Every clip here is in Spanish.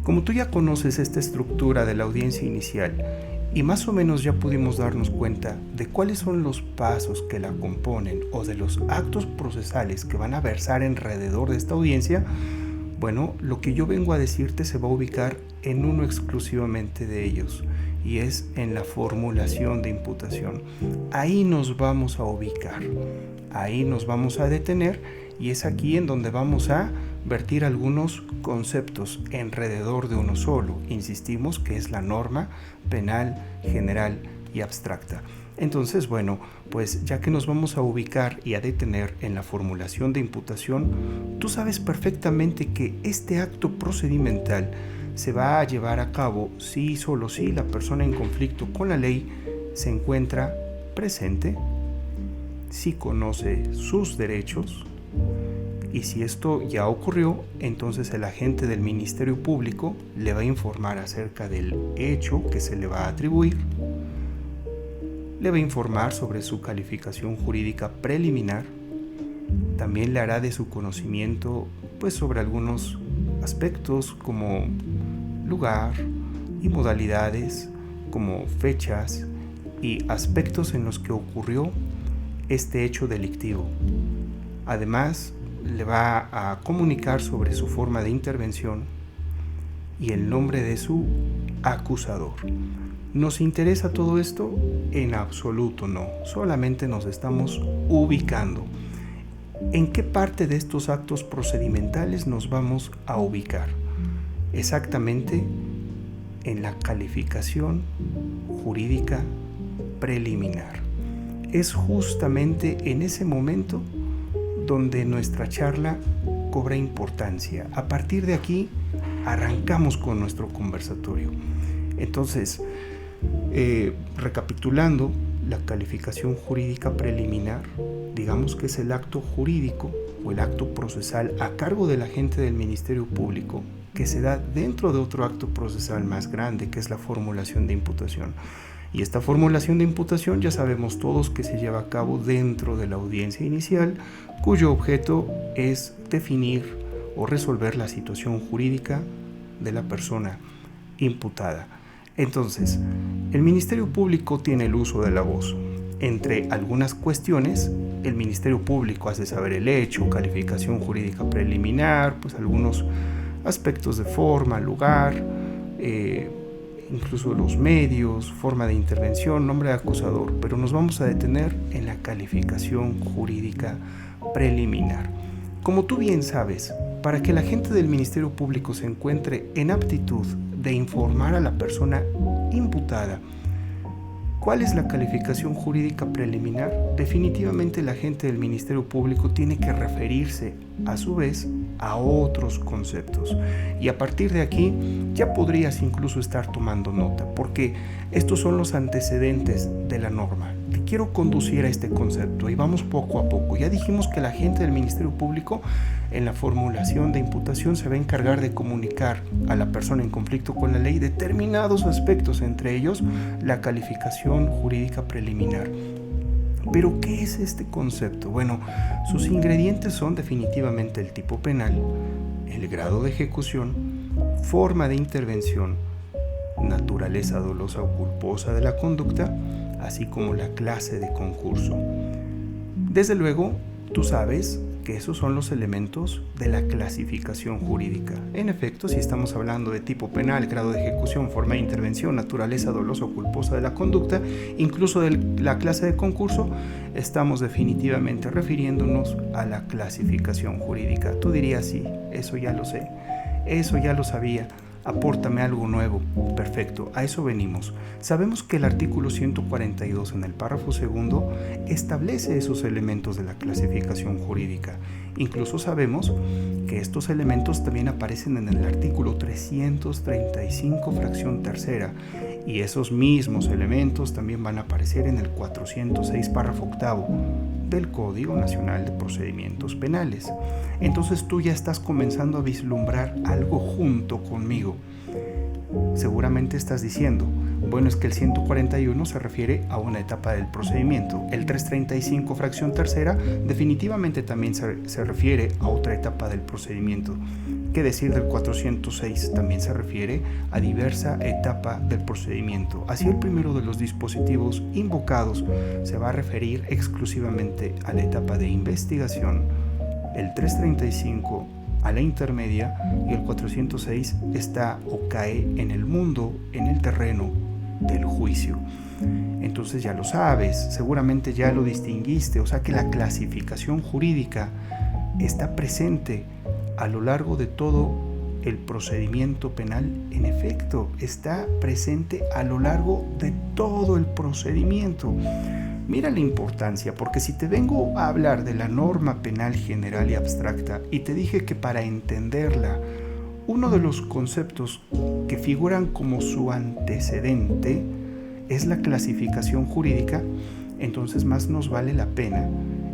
Como tú ya conoces esta estructura de la audiencia inicial y más o menos ya pudimos darnos cuenta de cuáles son los pasos que la componen o de los actos procesales que van a versar alrededor de esta audiencia, bueno, lo que yo vengo a decirte se va a ubicar en uno exclusivamente de ellos, y es en la formulación de imputación. Ahí nos vamos a ubicar, ahí nos vamos a detener, y es aquí en donde vamos a vertir algunos conceptos alrededor de uno solo. Insistimos que es la norma penal general y abstracta. Entonces, bueno, pues ya que nos vamos a ubicar y a detener en la formulación de imputación, tú sabes perfectamente que este acto procedimental se va a llevar a cabo si y solo si la persona en conflicto con la ley se encuentra presente, si conoce sus derechos, y si esto ya ocurrió, entonces el agente del Ministerio Público le va a informar acerca del hecho que se le va a atribuir, le va a informar sobre su calificación jurídica preliminar, también le hará de su conocimiento pues sobre algunos aspectos como lugar y modalidades, como fechas y aspectos en los que ocurrió este hecho delictivo. Además, le va a comunicar sobre su forma de intervención y el nombre de su acusador. ¿Nos interesa todo esto? En absoluto no, solamente nos estamos ubicando. ¿En qué parte de estos actos procedimentales nos vamos a ubicar? Exactamente en la calificación jurídica preliminar. Es justamente en ese momento donde nuestra charla cobra importancia. A partir de aquí arrancamos con nuestro conversatorio. Entonces, recapitulando, la calificación jurídica preliminar, digamos que es el acto jurídico o el acto procesal a cargo del agente del Ministerio Público que se da dentro de otro acto procesal más grande, que es la formulación de imputación. Y esta formulación de imputación ya sabemos todos que se lleva a cabo dentro de la audiencia inicial, cuyo objeto es definir o resolver la situación jurídica de la persona imputada. Entonces, el Ministerio Público tiene el uso de la voz. Entre algunas cuestiones, el Ministerio Público hace saber el hecho, calificación jurídica preliminar, pues algunos aspectos de forma, lugar, incluso los medios, forma de intervención, nombre de acusador, pero nos vamos a detener en la calificación jurídica preliminar. Como tú bien sabes, para que el agente del Ministerio Público se encuentre en aptitud de informar a la persona imputada ¿cuál es la calificación jurídica preliminar? Definitivamente el agente del Ministerio Público tiene que referirse, a su vez, a otros conceptos. Y a partir de aquí ya podrías incluso estar tomando nota, porque estos son los antecedentes de la norma. Te quiero conducir a este concepto y vamos poco a poco. Ya dijimos que el agente del Ministerio Público en la formulación de imputación se va a encargar de comunicar a la persona en conflicto con la ley determinados aspectos, entre ellos la calificación jurídica preliminar. ¿Pero qué es este concepto? Bueno, sus ingredientes son definitivamente el tipo penal, el grado de ejecución, forma de intervención, naturaleza dolosa o culposa de la conducta, así como la clase de concurso. Desde luego, tú sabes que esos son los elementos de la clasificación jurídica. En efecto, si estamos hablando de tipo penal, grado de ejecución, forma de intervención, naturaleza dolosa o culposa de la conducta, incluso de la clase de concurso, estamos definitivamente refiriéndonos a la clasificación jurídica. Tú dirías, sí, eso ya lo sé, eso ya lo sabía. Apórtame algo nuevo. Perfecto, a eso venimos. Sabemos que el artículo 142 en el párrafo segundo establece esos elementos de la clasificación jurídica. Incluso sabemos que estos elementos también aparecen en el artículo 335 fracción tercera, y esos mismos elementos también van a aparecer en el 406 párrafo octavo del Código Nacional de Procedimientos Penales. Entonces tú ya estás comenzando a vislumbrar algo junto conmigo. Seguramente estás diciendo, bueno, es que el 141 se refiere a una etapa del procedimiento. El 335 fracción tercera definitivamente también se refiere a otra etapa del procedimiento. ¿Qué decir del 406? También se refiere a diversa etapa del procedimiento. Así, el primero de los dispositivos invocados se va a referir exclusivamente a la etapa de investigación, el 335 a la intermedia y el 406 está o cae en el mundo, en el terreno del juicio. Entonces ya lo sabes, seguramente ya lo distinguiste, o sea que la clasificación jurídica está presente a lo largo de todo el procedimiento penal. En efecto, está presente a lo largo de todo el procedimiento. Mira la importancia, porque si te vengo a hablar de la norma penal general y abstracta y te dije que para entenderla, uno de los conceptos que figuran como su antecedente es la clasificación jurídica, entonces más nos vale la pena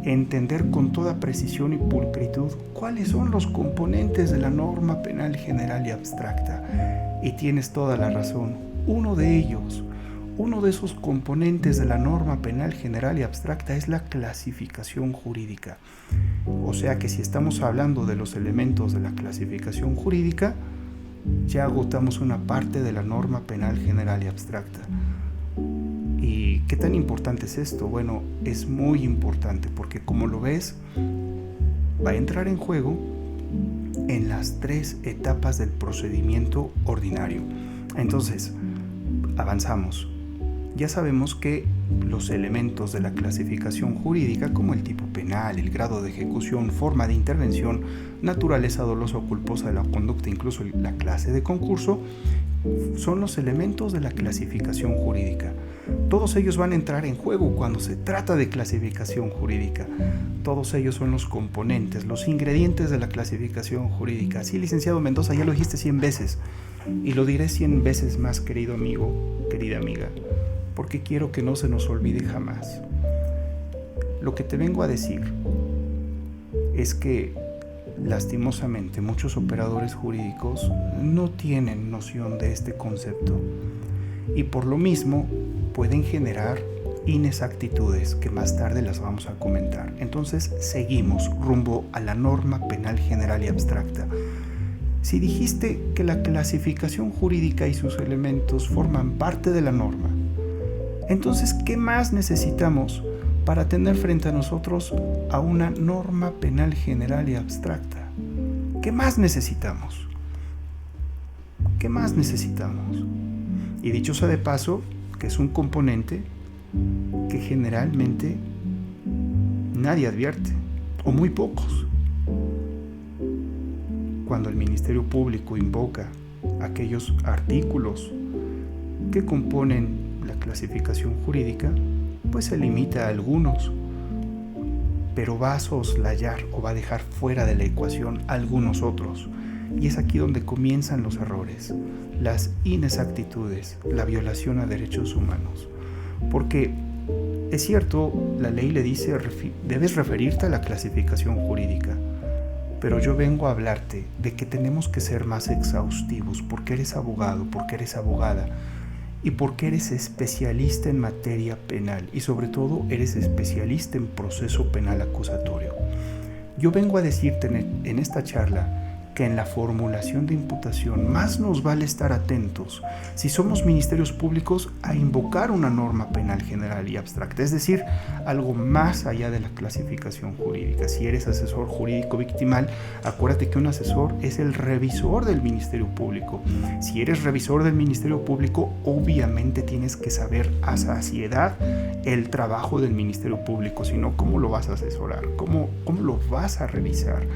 entender con toda precisión y pulcritud cuáles son los componentes de la norma penal general y abstracta. Y tienes toda la razón, uno de esos componentes de la norma penal general y abstracta es la clasificación jurídica. O sea que si estamos hablando de los elementos de la clasificación jurídica, ya agotamos una parte de la norma penal general y abstracta. ¿Y qué tan importante es esto? Bueno, es muy importante porque, como lo ves, va a entrar en juego en las 3 etapas del procedimiento ordinario. Entonces, avanzamos. Ya sabemos que los elementos de la clasificación jurídica, como el tipo penal, el grado de ejecución, forma de intervención, naturaleza dolosa o culposa de la conducta, incluso la clase de concurso, son los elementos de la clasificación jurídica. Todos ellos van a entrar en juego cuando se trata de clasificación jurídica. Todos ellos son los componentes, los ingredientes de la clasificación jurídica. Sí, licenciado Mendoza, ya lo dijiste 100 veces. Y lo diré 100 veces más, querido amigo, querida amiga, porque quiero que no se nos olvide jamás. Lo que te vengo a decir es que, lastimosamente, muchos operadores jurídicos no tienen noción de este concepto y por lo mismo pueden generar inexactitudes que más tarde las vamos a comentar. Entonces seguimos rumbo a la norma penal general y abstracta. Si dijiste que la clasificación jurídica y sus elementos forman parte de la norma, entonces ¿qué más necesitamos para tener frente a nosotros a una norma penal general y abstracta? ¿Qué más necesitamos? ¿Qué más necesitamos? Y dicho sea de paso, que es un componente que generalmente nadie advierte, o muy pocos. Cuando el Ministerio Público invoca aquellos artículos que componen la clasificación jurídica, pues se limita a algunos, pero va a soslayar o va a dejar fuera de la ecuación algunos otros. Y es aquí donde comienzan los errores, las inexactitudes, la violación a derechos humanos. Porque es cierto, la ley le dice, debes referirte a la clasificación jurídica, pero yo vengo a hablarte de que tenemos que ser más exhaustivos porque eres abogado, porque eres abogada y porque eres especialista en materia penal y sobre todo eres especialista en proceso penal acusatorio. Yo vengo a decirte en esta charla que en la formulación de imputación más nos vale estar atentos, si somos ministerios públicos, a invocar una norma penal general y abstracta, es decir, algo más allá de la clasificación jurídica. Si eres asesor jurídico victimal, acuérdate que un asesor es el revisor del Ministerio Público. Si eres revisor del Ministerio Público, obviamente tienes que saber a saciedad el trabajo del Ministerio Público, si no, ¿cómo lo vas a asesorar? ¿Cómo lo vas a revisar?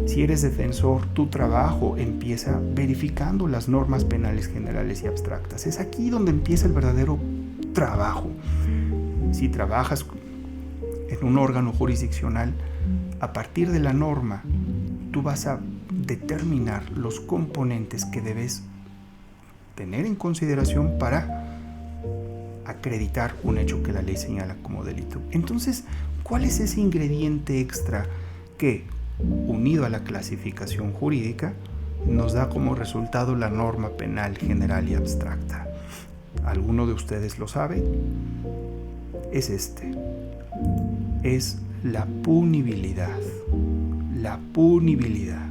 Si eres defensor, tu trabajo empieza verificando las normas penales generales y abstractas. Es aquí donde empieza el verdadero trabajo. Si trabajas en un órgano jurisdiccional, a partir de la norma, tú vas a determinar los componentes que debes tener en consideración para acreditar un hecho que la ley señala como delito. Entonces, ¿cuál es ese ingrediente extra que, unido a la clasificación jurídica, nos da como resultado la norma penal general y abstracta? ¿Alguno de ustedes lo sabe? Es la punibilidad. La punibilidad.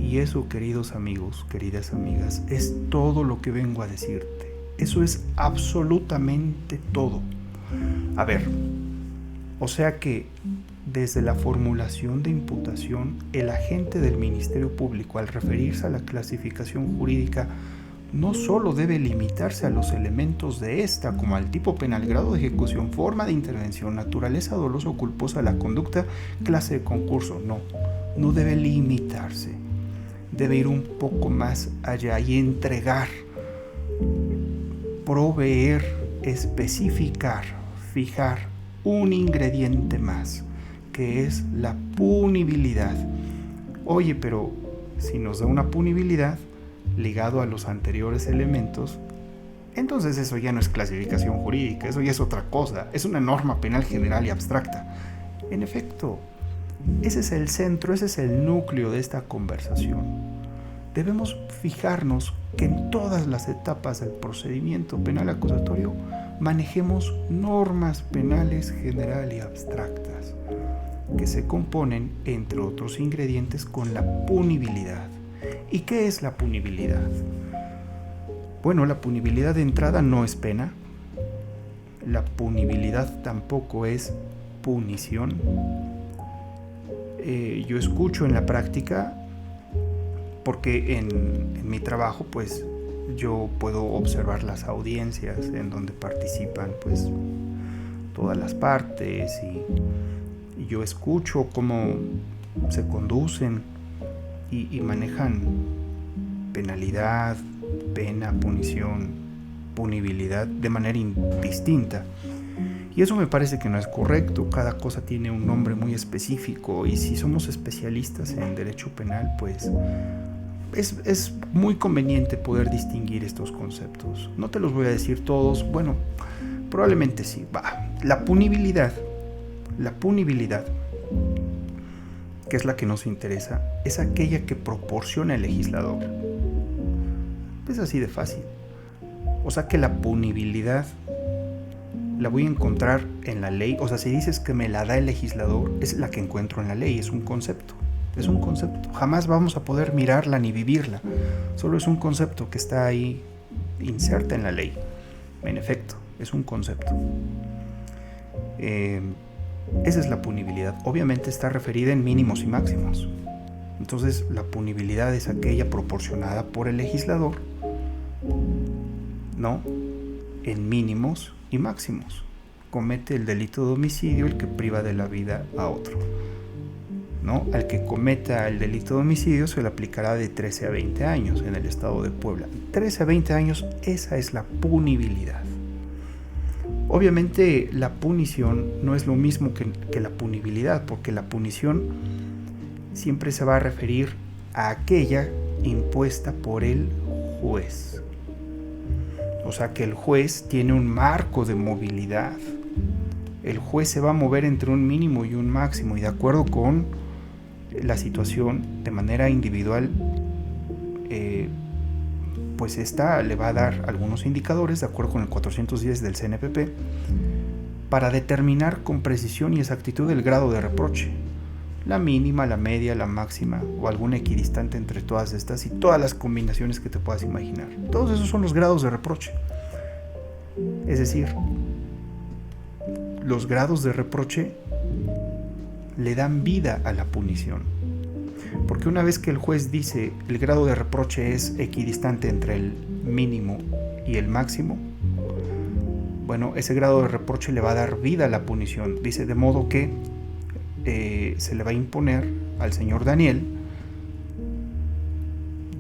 Y eso, queridos amigos, queridas amigas, es todo lo que vengo a decirte. Eso es absolutamente todo. A ver, o sea que desde la formulación de imputación, el agente del Ministerio Público, al referirse a la clasificación jurídica, no solo debe limitarse a los elementos de esta, como al tipo penal, grado de ejecución, forma de intervención, naturaleza dolosa o culposa de la conducta, clase de concurso. No debe limitarse. Debe ir un poco más allá y entregar, proveer, especificar, fijar un ingrediente más, que es la punibilidad. Oye, pero si nos da una punibilidad ligado a los anteriores elementos, entonces eso ya no es clasificación jurídica, eso ya es otra cosa, es una norma penal general y abstracta. En efecto, ese es el centro, ese es el núcleo de esta conversación. Debemos fijarnos que en todas las etapas del procedimiento penal acusatorio manejemos normas penales general y abstractas, que se componen, entre otros ingredientes, con la punibilidad. ¿Y qué es la punibilidad? Bueno, la punibilidad de entrada no es pena. La punibilidad tampoco es punición. Yo escucho en la práctica, porque en mi trabajo pues yo puedo observar las audiencias en donde participan pues todas las partes y yo escucho cómo se conducen y manejan penalidad, pena, punición, punibilidad de manera indistinta. Y eso me parece que no es correcto. Cada cosa tiene un nombre muy específico y si somos especialistas en derecho penal, pues es muy conveniente poder distinguir estos conceptos. No te los voy a decir todos, bueno, probablemente sí. La punibilidad, que es la que nos interesa, es aquella que proporciona el legislador. Es así de fácil. O sea que la punibilidad la voy a encontrar en la ley. O sea, si dices que me la da el legislador, es la que encuentro en la ley, es un concepto. Es un concepto. Jamás vamos a poder mirarla ni vivirla. Solo es un concepto que está ahí inserta en la ley. En efecto, es un concepto. Esa es la punibilidad. Obviamente está referida en mínimos y máximos. Entonces, la punibilidad es aquella proporcionada por el legislador, ¿no? En mínimos y máximos. Comete el delito de homicidio el que priva de la vida a otro, ¿no? Al que cometa el delito de homicidio se le aplicará de 13 a 20 años en el estado de Puebla. 13 a 20 años, esa es la punibilidad. Obviamente la punición no es lo mismo que la punibilidad, porque la punición siempre se va a referir a aquella impuesta por el juez. O sea que el juez tiene un marco de movilidad. El juez se va a mover entre un mínimo y un máximo y de acuerdo con la situación de manera individual, pues esta le va a dar algunos indicadores de acuerdo con el 410 del CNPP para determinar con precisión y exactitud el grado de reproche, la mínima, la media, la máxima o alguna equidistante entre todas estas y todas las combinaciones que te puedas imaginar. Todos esos son los grados de reproche. Es decir, los grados de reproche le dan vida a la punición. Porque una vez que el juez dice el grado de reproche es equidistante entre el mínimo y el máximo, bueno, ese grado de reproche le va a dar vida a la punición. Dice de modo que se le va a imponer al señor Daniel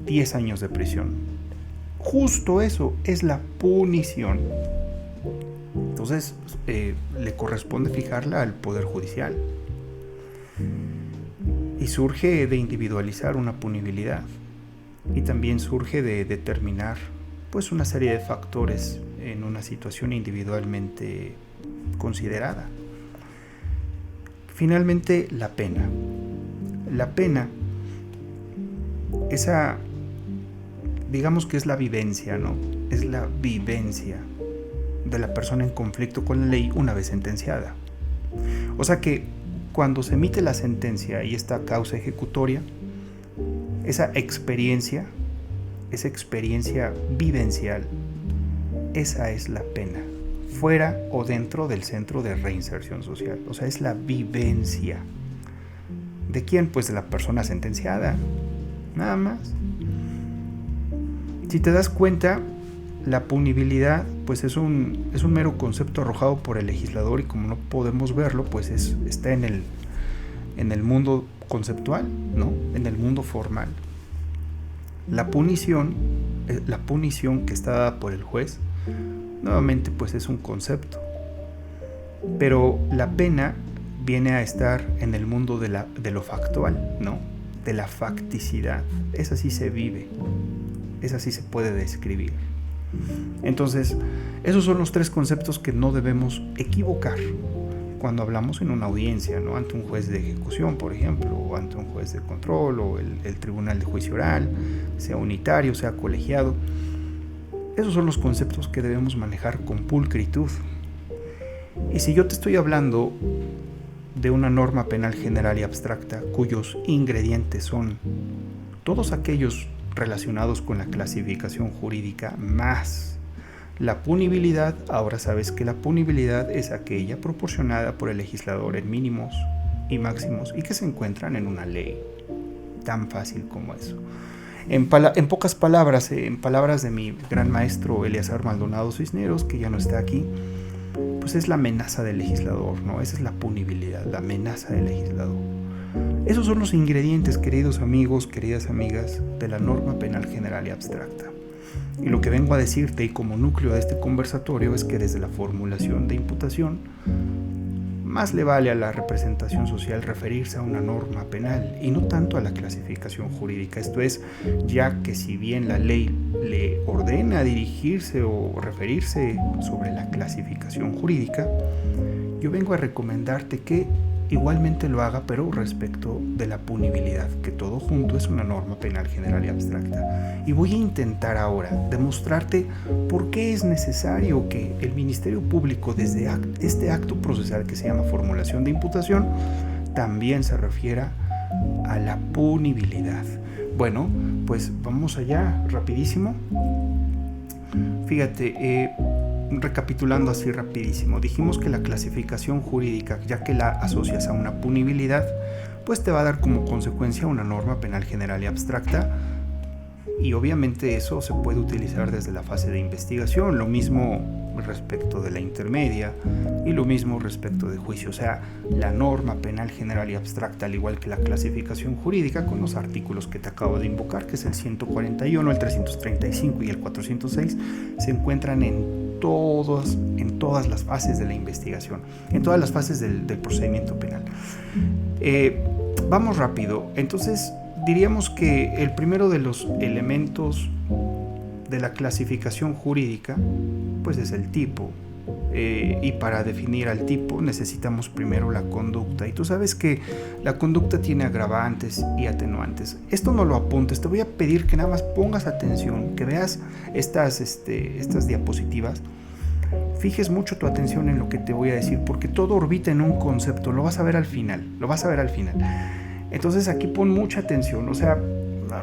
10 años de prisión. Justo eso es la punición. Entonces le corresponde fijarla al Poder Judicial. Y surge de individualizar una punibilidad y también surge de determinar pues una serie de factores en una situación individualmente considerada. Finalmente, la pena. La pena, esa, digamos que es la vivencia, ¿no? Es la vivencia de la persona en conflicto con la ley una vez sentenciada. O sea que cuando se emite la sentencia y esta causa ejecutoria, esa experiencia vivencial, esa es la pena, fuera o dentro del centro de reinserción social. O sea, es la vivencia. ¿De quién? Pues de la persona sentenciada, nada más. Si te das cuenta, la punibilidad pues es un mero concepto arrojado por el legislador, y como no podemos verlo, pues está en el mundo conceptual, ¿no? En el mundo formal. La punición que está dada por el juez, nuevamente pues es un concepto, pero la pena viene a estar en el mundo de lo factual, ¿no? De la facticidad. Esa sí se vive, esa sí se puede describir. Entonces, esos son los tres conceptos que no debemos equivocar cuando hablamos en una audiencia, ¿no? Ante un juez de ejecución, por ejemplo, o ante un juez de control, o el tribunal de juicio oral, sea unitario, sea colegiado. Esos son los conceptos que debemos manejar con pulcritud. Y si yo te estoy hablando de una norma penal general y abstracta cuyos ingredientes son todos aquellos relacionados con la clasificación jurídica más la punibilidad, ahora sabes que la punibilidad es aquella proporcionada por el legislador en mínimos y máximos y que se encuentran en una ley. Tan fácil como eso. En pocas palabras, en palabras de mi gran maestro Eleazar Maldonado Cisneros, que ya no está aquí, pues es la amenaza del legislador, ¿no? Esa es la punibilidad, la amenaza del legislador. Esos son los ingredientes, queridos amigos, queridas amigas, de la norma penal general y abstracta. Y lo que vengo a decirte, y como núcleo de este conversatorio, es que desde la formulación de imputación, más le vale a la representación social referirse a una norma penal y no tanto a la clasificación jurídica. Esto es, ya que si bien la ley le ordena dirigirse o referirse sobre la clasificación jurídica, yo vengo a recomendarte que igualmente lo haga, pero respecto de la punibilidad, que todo junto es una norma penal general y abstracta. Y voy a intentar ahora demostrarte por qué es necesario que el Ministerio Público, desde este acto procesal que se llama formulación de imputación, también se refiera a la punibilidad. Bueno, pues vamos allá, rapidísimo. Fíjate, recapitulando así rapidísimo, dijimos que la clasificación jurídica, ya que la asocias a una punibilidad, pues te va a dar como consecuencia una norma penal general y abstracta, y obviamente eso se puede utilizar desde la fase de investigación, lo mismo respecto de la intermedia y lo mismo respecto de juicio. O sea, la norma penal general y abstracta, al igual que la clasificación jurídica, con los artículos que te acabo de invocar, que es el 141, el 335 y el 406, se encuentran en todas las fases de la investigación, en todas las fases del procedimiento penal. Vamos rápido. Entonces, diríamos que el primero de los elementos de la clasificación jurídica, pues es el tipo. Y para definir al tipo necesitamos primero la conducta. Y tú sabes que la conducta tiene agravantes y atenuantes. Esto no lo apuntes, te voy a pedir que nada más pongas atención, que veas estas diapositivas, fijes mucho tu atención en lo que te voy a decir, porque todo orbita en un concepto, lo vas a ver al final. Entonces aquí pon mucha atención, o sea,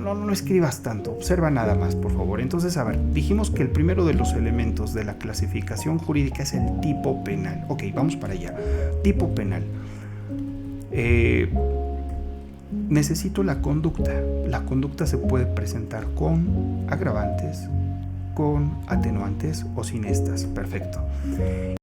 no escribas tanto, observa nada más, por favor. Entonces, a ver, dijimos que el primero de los elementos de la clasificación jurídica es el tipo penal. Ok, vamos para allá. Tipo penal. Necesito la conducta. La conducta se puede presentar con agravantes, con atenuantes o sin estas. Perfecto.